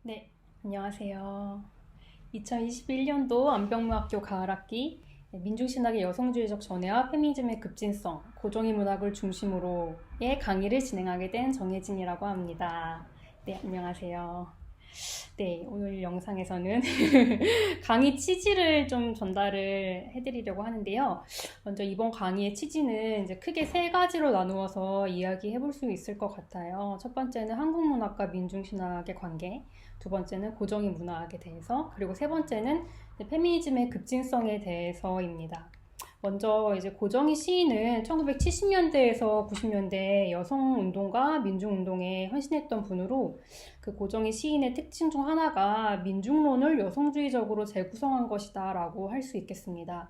네, 안녕하세요. 2021년도 안병무학교 가을학기 민중신학의 여성주의적 전해와 페미니즘의 급진성, 고정의 문학을 중심으로의 강의를 진행하게 된 정혜진이라고 합니다. 네, 안녕하세요. 네, 오늘 영상에서는 강의 취지를 좀 전달을 해드리려고 하는데요. 먼저 이번 강의의 취지는 이제 크게 세 가지로 나누어서 이야기해 볼 수 있을 것 같아요. 첫 번째는 한국문학과 민중신학의 관계, 두 번째는 고정의 문학에 대해서, 그리고 세 번째는 페미니즘의 급진성에 대해서입니다. 먼저 이제 고정희 시인은 1970년대에서 90년대 여성운동과 민중운동에 헌신했던 분으로 그 고정희 시인의 특징 중 하나가 민중론을 여성주의적으로 재구성한 것이다 라고 할 수 있겠습니다.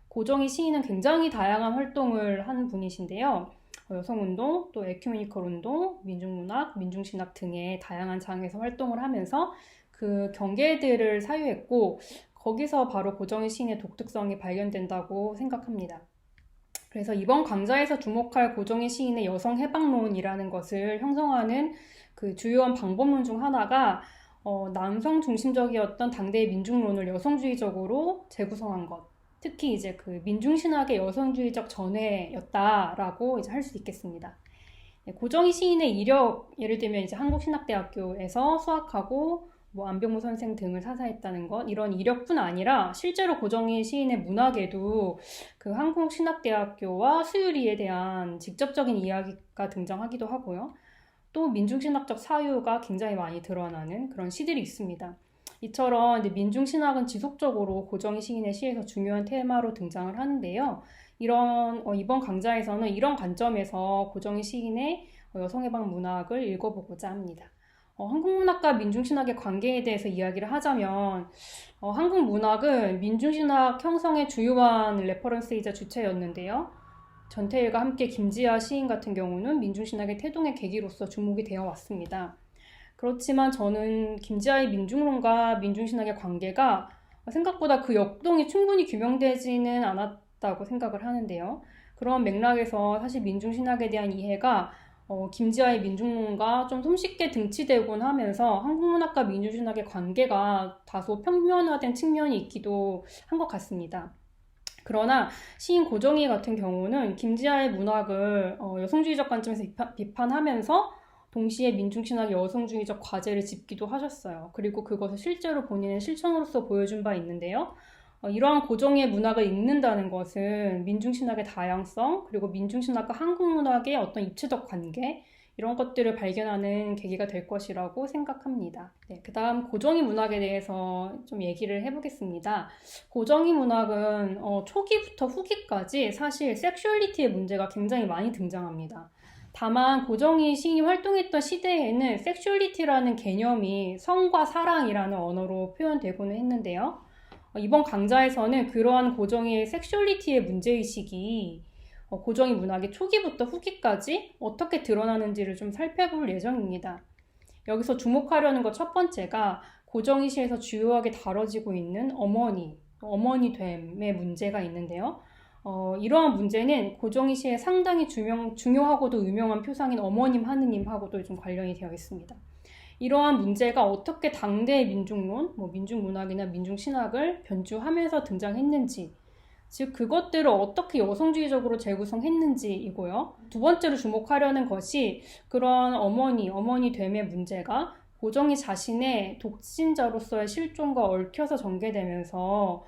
고정희 시인은 굉장히 다양한 활동을 한 분이신데요. 여성운동, 또 에큐메니컬 운동, 민중문학, 민중신학 등의 다양한 장에서 활동을 하면서 그 경계들을 사유했고 거기서 바로 고정희 시인의 독특성이 발견된다고 생각합니다. 그래서 이번 강좌에서 주목할 고정희 시인의 여성 해방론이라는 것을 형성하는 그 주요한 방법론 중 하나가 남성 중심적이었던 당대의 민중론을 여성주의적으로 재구성한 것. 특히 이제 그 민중신학의 여성주의적 전해였다라고 이제 할 수 있겠습니다. 고정희 시인의 이력, 예를 들면 이제 한국신학대학교에서 수학하고 뭐 안병무 선생 등을 사사했다는 것, 이런 이력뿐 아니라 실제로 고정희 시인의 문학에도 그 한국신학대학교와 수유리에 대한 직접적인 이야기가 등장하기도 하고요. 또 민중신학적 사유가 굉장히 많이 드러나는 그런 시들이 있습니다. 이처럼 이제 민중신학은 지속적으로 고정희 시인의 시에서 중요한 테마로 등장을 하는데요. 이번 강좌에서는 이런 관점에서 고정희 시인의 여성해방 문학을 읽어보고자 합니다. 한국문학과 민중신학의 관계에 대해서 이야기를 하자면 한국문학은 민중신학 형성의 주요한 레퍼런스이자 주체였는데요. 전태일과 함께 김지아 시인 같은 경우는 민중신학의 태동의 계기로서 주목이 되어 왔습니다. 그렇지만 저는 김지아의 민중론과 민중신학의 관계가 생각보다 그 역동이 충분히 규명되지는 않았다고 생각을 하는데요. 그런 맥락에서 사실 민중신학에 대한 이해가 김지아의 민중론과 좀 손쉽게 등치되곤 하면서 한국문학과 민중신학의 관계가 다소 평면화된 측면이 있기도 한 것 같습니다. 그러나 시인 고정희 같은 경우는 김지아의 문학을 여성주의적 관점에서 비판하면서 동시에 민중신학의 여성주의적 과제를 짚기도 하셨어요. 그리고 그것을 실제로 본인의 실천으로서 보여준 바 있는데요. 이러한 고정의 문학을 읽는다는 것은 민중신학의 다양성, 그리고 민중신학과 한국문학의 어떤 입체적 관계, 이런 것들을 발견하는 계기가 될 것이라고 생각합니다. 네, 그 다음 고정의 문학에 대해서 좀 얘기를 해보겠습니다. 고정의 문학은 초기부터 후기까지 사실 섹슈얼리티의 문제가 굉장히 많이 등장합니다. 다만 고정희 시인이 활동했던 시대에는 섹슈얼리티라는 개념이 성과 사랑이라는 언어로 표현되고는 했는데요. 이번 강좌에서는 그러한 고정희의 섹슈얼리티의 문제의식이 고정희 문학의 초기부터 후기까지 어떻게 드러나는지를 좀 살펴볼 예정입니다. 여기서 주목하려는 것 첫 번째가 고정희 시에서 주요하게 다뤄지고 있는 어머니됨의 문제가 있는데요. 이러한 문제는 고정희 시의 상당히 중요하고도 유명한 표상인 어머님 하느님하고도 좀 관련이 되어 있습니다. 이러한 문제가 어떻게 당대의 민중론, 민중문학이나 민중신학을 변주하면서 등장했는지, 즉 그것들을 어떻게 여성주의적으로 재구성했는지이고요. 두 번째로 주목하려는 것이 그런 어머니됨의 문제가 고정희 자신의 독신자로서의 실존과 얽혀서 전개되면서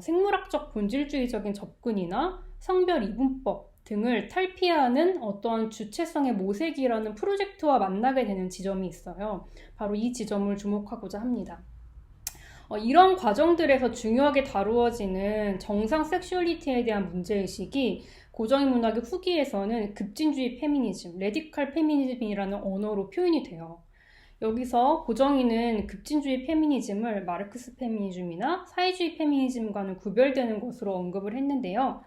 생물학적 본질주의적인 접근이나 성별 이분법 등을 탈피하는 어떤 주체성의 모색이라는 프로젝트와 만나게 되는 지점이 있어요. 바로 이 지점을 주목하고자 합니다. 이런 과정들에서 중요하게 다루어지는 정상 섹슈얼리티에 대한 문제의식이 고정희 문학의 후기에서는 급진주의 페미니즘, 레디컬 페미니즘이라는 언어로 표현이 돼요. 여기서 고정희는 급진주의 페미니즘을 마르크스 페미니즘이나 사회주의 페미니즘과는 구별되는 것으로 언급을 했는데요.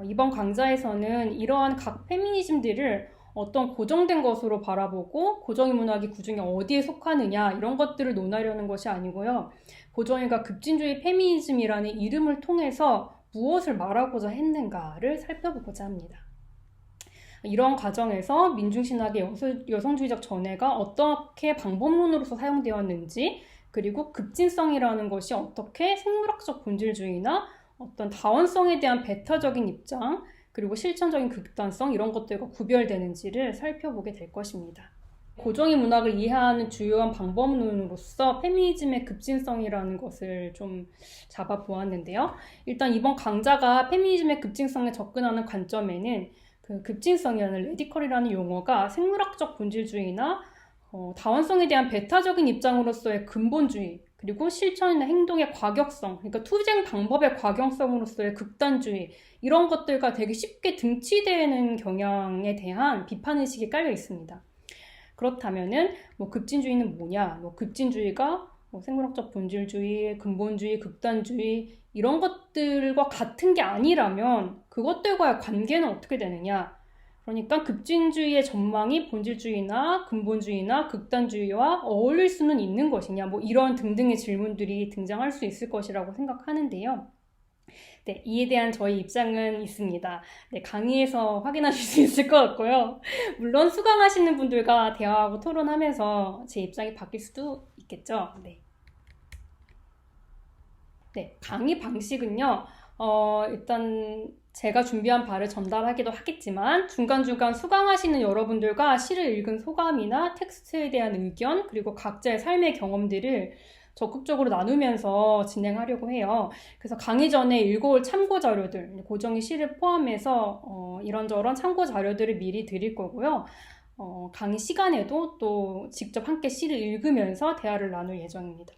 이번 강좌에서는 이러한 각 페미니즘들을 어떤 고정된 것으로 바라보고 고정희 문학이 그중에 어디에 속하느냐 이런 것들을 논하려는 것이 아니고요. 고정희가 급진주의 페미니즘이라는 이름을 통해서 무엇을 말하고자 했는가를 살펴보고자 합니다. 이런 과정에서 민중신학의 여성주의적 전해가 어떻게 방법론으로서 사용되었는지, 그리고 급진성이라는 것이 어떻게 생물학적 본질주의나 어떤 다원성에 대한 배타적인 입장, 그리고 실천적인 극단성 이런 것들과 구별되는지를 살펴보게 될 것입니다. 고정의 문학을 이해하는 주요한 방법론으로서 페미니즘의 급진성이라는 것을 좀 잡아보았는데요. 일단 이번 강좌가 페미니즘의 급진성에 접근하는 관점에는 그 급진성이라는 레디컬이라는 용어가 생물학적 본질주의나 다원성에 대한 배타적인 입장으로서의 근본주의, 그리고 실천이나 행동의 과격성, 그러니까 투쟁 방법의 과격성으로서의 극단주의, 이런 것들과 되게 쉽게 등치되는 경향에 대한 비판의식이 깔려 있습니다. 그렇다면은 급진주의는 뭐냐? 급진주의가 생물학적 본질주의, 근본주의, 극단주의 이런 것들과 같은 게 아니라면 그것들과의 관계는 어떻게 되느냐? 그러니까 급진주의의 전망이 본질주의나 근본주의나 극단주의와 어울릴 수는 있는 것이냐? 이런 등등의 질문들이 등장할 수 있을 것이라고 생각하는데요. 네, 이에 대한 저희 입장은 있습니다. 네, 강의에서 확인하실 수 있을 것 같고요. 물론 수강하시는 분들과 대화하고 토론하면서 제 입장이 바뀔 수도 있겠죠. 네. 네, 강의 방식은요. 일단 제가 준비한 바를 전달하기도 하겠지만 중간중간 수강하시는 여러분들과 시를 읽은 소감이나 텍스트에 대한 의견, 그리고 각자의 삶의 경험들을 적극적으로 나누면서 진행하려고 해요. 그래서 강의 전에 읽어올 참고 자료들, 고정의 시를 포함해서 이런저런 참고 자료들을 미리 드릴 거고요. 강의 시간에도 또 직접 함께 시를 읽으면서 대화를 나눌 예정입니다.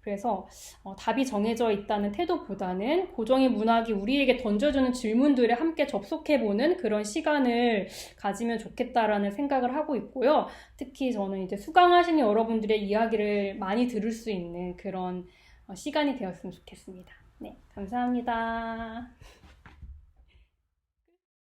그래서 답이 정해져 있다는 태도보다는 고정의 문학이 우리에게 던져주는 질문들에 함께 접속해보는 그런 시간을 가지면 좋겠다라는 생각을 하고 있고요. 특히 저는 이제 수강하시는 여러분들의 이야기를 많이 들을 수 있는 그런 시간이 되었으면 좋겠습니다. 네, 감사합니다.